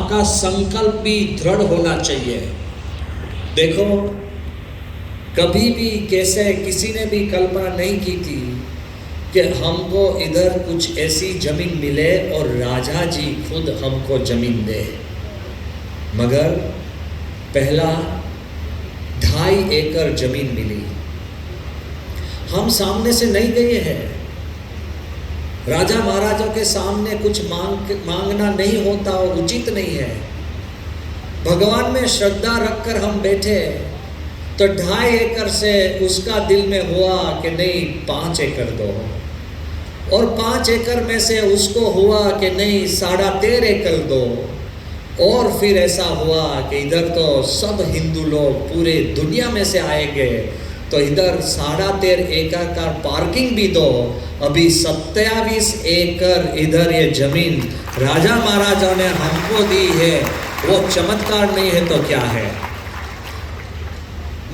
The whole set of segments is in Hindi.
का संकल्प भी दृढ़ होना चाहिए। देखो, कभी भी कैसे किसी ने भी कल्पना नहीं की थी कि हमको इधर कुछ ऐसी जमीन मिले और राजा जी खुद हमको जमीन दे। मगर पहला 2.5 एकड़ जमीन मिली। हम सामने से नहीं गए हैं। राजा महाराजों के सामने कुछ मांगना नहीं होता और उचित नहीं है। भगवान में श्रद्धा रखकर हम बैठे तो 2.5 एकड़ से उसका दिल में हुआ कि नहीं 5 एकड़ दो, और 5 एकड़ में से उसको हुआ कि नहीं 13.5 एकड़ दो, और फिर ऐसा हुआ कि इधर तो सब हिंदू लोग पूरे दुनिया में से आएंगे तो इधर 13.5 एकड़ का पार्किंग भी दो। अभी 27 एकड़ इधर ये जमीन राजा महाराजा ने हमको दी है। वो चमत्कार नहीं है तो क्या है?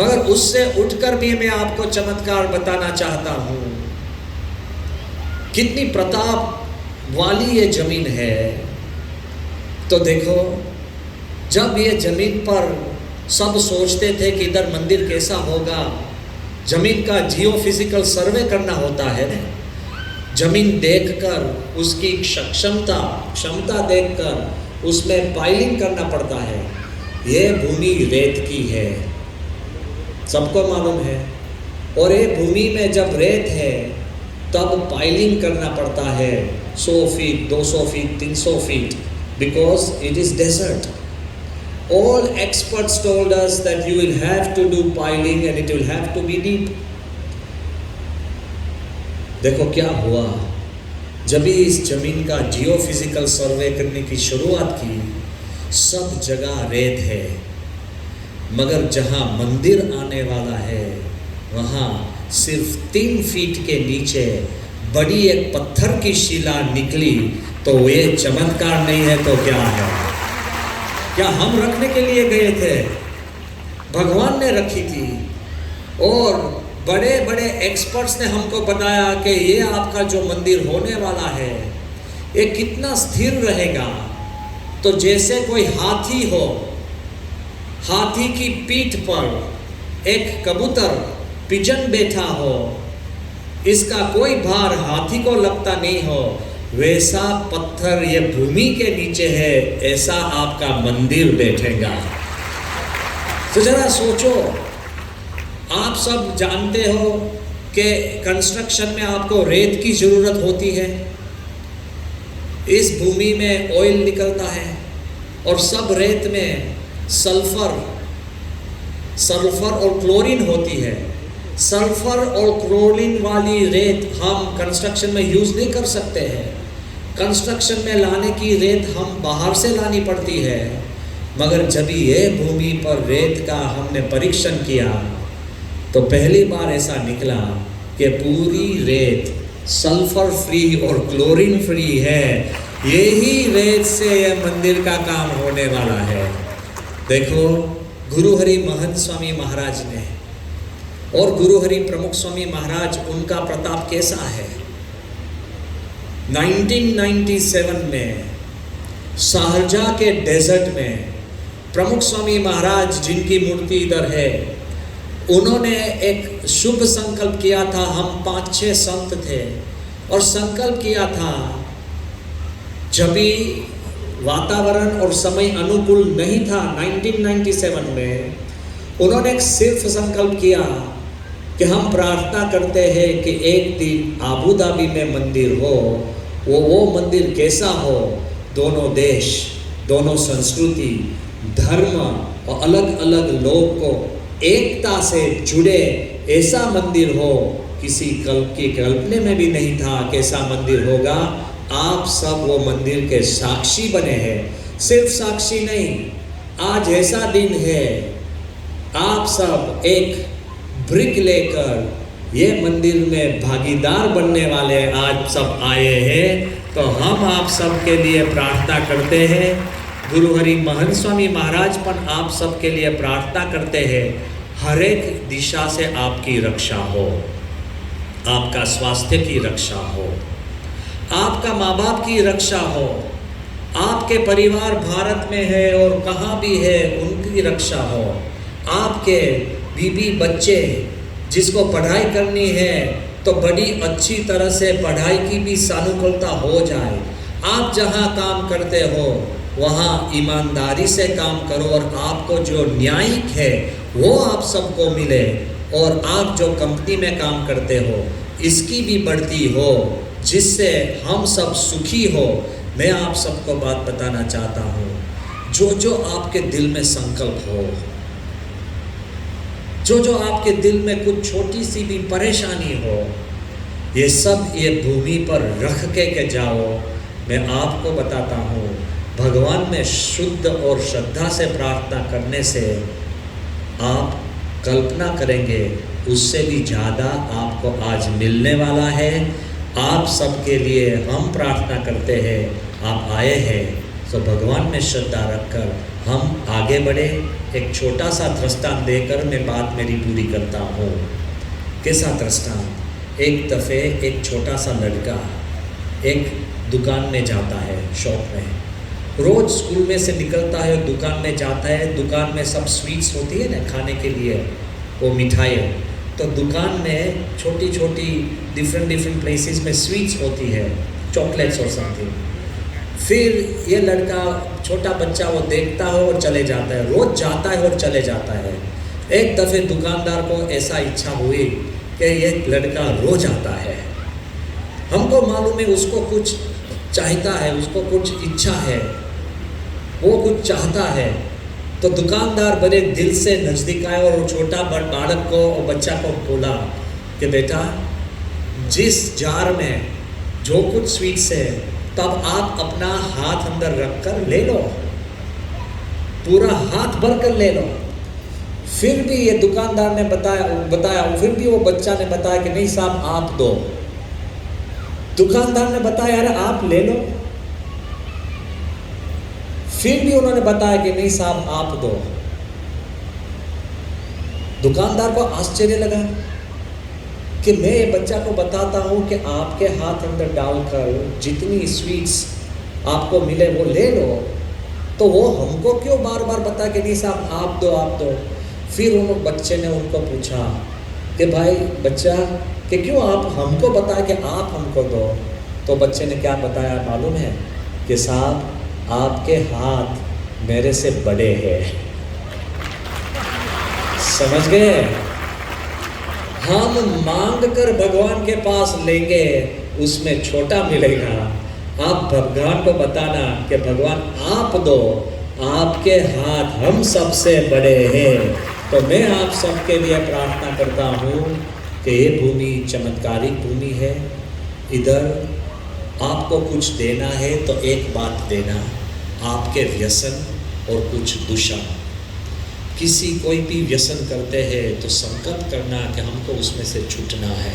मगर उससे उठकर भी मैं आपको चमत्कार बताना चाहता हूं। कितनी प्रताप वाली ये जमीन है। तो देखो, जब ये जमीन पर सब सोचते थे कि इधर मंदिर कैसा होगा, जमीन का जियोफिजिकल सर्वे करना होता है ना। जमीन देखकर उसकी क्षमता देखकर उसमें पाइलिंग करना पड़ता है। ये भूमि रेत की है, सबको मालूम है। और ये भूमि में जब रेत है तब पाइलिंग करना पड़ता है 100 feet, 200 feet, 300 feet, because it is desert. All experts told us that you will have to do piling and it will have to be deep. देखो क्या हुआ, जब इस जमीन का जियोफिजिकल सर्वे करने की शुरुआत की, सब जगह रेत है, मगर जहां मंदिर आने वाला है वहां सिर्फ 3 फीट के नीचे बड़ी एक पत्थर की शिला निकली। तो ये चमत्कार नहीं है तो क्या है? क्या हम रखने के लिए गए थे? भगवान ने रखी थी। और बड़े बड़े एक्सपर्ट्स ने हमको बताया कि ये आपका जो मंदिर होने वाला है ये कितना स्थिर रहेगा। तो जैसे कोई हाथी हो, हाथी की पीठ पर एक कबूतर पिजन बैठा हो, इसका कोई भार हाथी को लगता नहीं हो, वैसा पत्थर ये भूमि के नीचे है, ऐसा आपका मंदिर बैठेगा। तो जरा सोचो, आप सब जानते हो कि कंस्ट्रक्शन में आपको रेत की जरूरत होती है। इस भूमि में ऑयल निकलता है और सब रेत में सल्फर और क्लोरीन होती है। सल्फर और क्लोरीन वाली रेत हम कंस्ट्रक्शन में यूज नहीं कर सकते हैं। कंस्ट्रक्शन में लाने की रेत हम बाहर से लानी पड़ती है। मगर जब ये भूमि पर रेत का हमने परीक्षण किया तो पहली बार ऐसा निकला कि पूरी रेत सल्फर फ्री और क्लोरीन फ्री है। यही रेत से यह मंदिर का काम होने वाला है। देखो, गुरु हरि महंत स्वामी महाराज ने और गुरु हरि प्रमुख स्वामी महाराज, उनका प्रताप कैसा है। 1997 में शारजाह के डेजर्ट में प्रमुख स्वामी महाराज, जिनकी मूर्ति इधर है, उन्होंने एक शुभ संकल्प किया था। हम 5-6 संत थे और संकल्प किया था, जब भी वातावरण और समय अनुकूल नहीं था 1997 में, उन्होंने सिर्फ संकल्प किया कि हम प्रार्थना करते हैं कि एक दिन आबू धाबी में मंदिर हो। वो मंदिर कैसा हो, दोनों देश, दोनों संस्कृति, धर्म और अलग अलग लोग को एकता से जुड़े ऐसा मंदिर हो। किसी कल्पने में भी नहीं था कि ऐसा मंदिर होगा। आप सब वो मंदिर के साक्षी बने हैं। सिर्फ साक्षी नहीं, आज ऐसा दिन है, आप सब एक ब्रिक लेकर ये मंदिर में भागीदार बनने वाले आज सब आए हैं। तो हम आप सब के लिए प्रार्थना करते हैं। गुरु हरि महंत स्वामी महाराज पर आप सब के लिए प्रार्थना करते हैं, हर एक दिशा से आपकी रक्षा हो, आपका स्वास्थ्य की रक्षा हो, आपका माँ बाप की रक्षा हो, आपके परिवार भारत में है और कहाँ भी है उनकी रक्षा हो। आपके बीवी बच्चे जिसको पढ़ाई करनी है तो बड़ी अच्छी तरह से पढ़ाई की भी सानुकूलता हो जाए। आप जहाँ काम करते हो वहाँ ईमानदारी से काम करो और आपको जो न्यायिक है वो आप सबको मिले, और आप जो कंपनी में काम करते हो इसकी भी बढ़ती हो, जिससे हम सब सुखी हो। मैं आप सबको बात बताना चाहता हूँ, जो जो आपके दिल में संकल्प हो, जो जो आपके दिल में कुछ छोटी सी भी परेशानी हो, ये सब ये भूमि पर रख के जाओ। मैं आपको बताता हूँ, भगवान में शुद्ध और श्रद्धा से प्रार्थना करने से आप कल्पना करेंगे उससे भी ज़्यादा आपको आज मिलने वाला है। आप सबके लिए हम प्रार्थना करते हैं, आप आए हैं तो भगवान में श्रद्धा रखकर हम आगे बढ़े। एक छोटा सा दृष्टांत देकर मैं बात मेरी पूरी करता हूँ। कैसा दृष्टांत? एक दफ़े एक छोटा सा लड़का एक दुकान में जाता है, शॉप में। रोज़ स्कूल में से निकलता है, दुकान में जाता है। दुकान में सब स्वीट्स होती है ना खाने के लिए, वो मिठाई। तो दुकान में छोटी छोटी डिफरेंट प्लेसेस में स्वीट्स होती है, चॉकलेट्स और समथिंग। फिर ये लड़का छोटा बच्चा वो देखता है और चले जाता है, रोज़ जाता है और चले जाता है। एक दफ़े दुकानदार को ऐसा इच्छा हुई कि ये लड़का रोज़ आता है, हमको मालूम है उसको कुछ चाहता है, उसको कुछ इच्छा है, वो कुछ चाहता है। तो दुकानदार बड़े दिल से नज़दीक आए और छोटा बालक को और बच्चा को बोला कि बेटा, जिस जार में जो कुछ स्वीट्स है तब आप अपना हाथ अंदर रख कर ले लो, पूरा हाथ भर कर ले लो। फिर भी ये दुकानदार ने बताया फिर भी वो बच्चा ने बताया कि नहीं साहब आप दो। दुकानदार ने बताया अरे आप ले लो। फिर भी उन्होंने बताया कि नहीं साहब आप दो। दुकानदार को आश्चर्य लगा कि मैं ये बच्चा को बताता हूँ कि आपके हाथ अंदर डालकर जितनी स्वीट्स आपको मिले वो ले लो, तो वो हमको क्यों बार बार बता कि नहीं साहब आप दो आप दो। फिर उन बच्चे ने उनको पूछा कि भाई बच्चा कि क्यों आप हमको बताया कि आप हमको दो। तो बच्चे ने क्या बताया मालूम है कि साहब आपके हाथ मेरे से बड़े हैं। समझ गए? हम मांग कर भगवान के पास लेंगे उसमें छोटा मिलेगा। आप भगवान को बताना कि भगवान आप दो, आपके हाथ हम सबसे बड़े हैं। तो मैं आप सबके लिए प्रार्थना करता हूँ कि ये भूमि चमत्कारिक भूमि है। इधर आपको कुछ देना है तो एक बात देना, आपके व्यसन और कुछ दूषण। किसी कोई भी व्यसन करते हैं तो संकल्प करना कि हमको उसमें से छूटना है।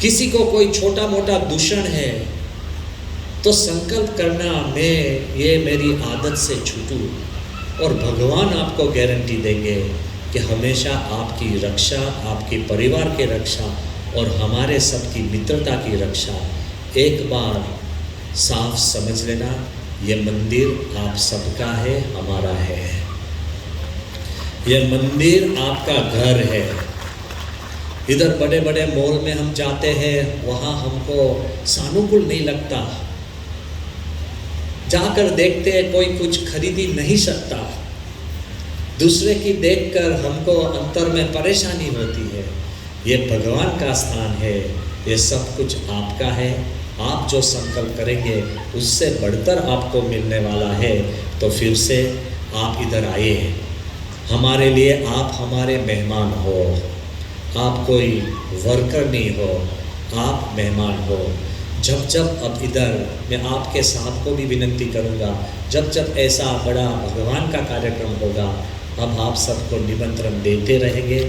किसी को कोई छोटा मोटा दूषण है तो संकल्प करना मैं ये मेरी आदत से छूटूं, और भगवान आपको गारंटी देंगे कि हमेशा आपकी रक्षा, आपके परिवार की रक्षा और हमारे सबकी मित्रता की रक्षा। एक बार साफ समझ लेना, ये मंदिर आप सबका है, हमारा है। ये मंदिर आपका घर है। इधर बड़े बड़े मॉल में हम जाते हैं, वहाँ हमको सानुकूल नहीं लगता। जाकर देखते हैं कोई कुछ खरीदी नहीं सकता, दूसरे की देखकर हमको अंतर में परेशानी होती है। ये भगवान का स्थान है, ये सब कुछ आपका है। आप जो संकल्प करेंगे उससे बढ़कर आपको मिलने वाला है। तो फिर से आप इधर आइए, हमारे लिए आप हमारे मेहमान हो। आप कोई वर्कर नहीं हो, आप मेहमान हो। जब जब अब इधर मैं आपके साथ को भी विनती करूँगा, जब जब ऐसा बड़ा भगवान का कार्यक्रम होगा, अब आप सबको निमंत्रण देते रहेंगे।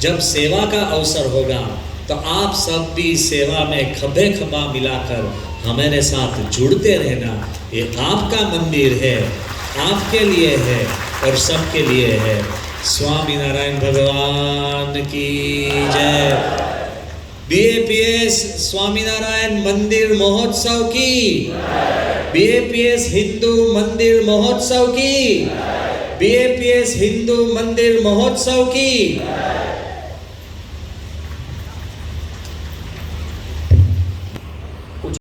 जब सेवा का अवसर होगा तो आप सब भी सेवा में खभे खभा मिलाकर हमारे साथ जुड़ते रहना। ये आपका मंदिर है, आपके लिए है और सबके लिए है। स्वामी नारायण भगवान की जय। BAPS स्वामीनारायण मंदिर महोत्सव की, BAPS हिंदू मंदिर महोत्सव की, BAPS हिंदू मंदिर महोत्सव की।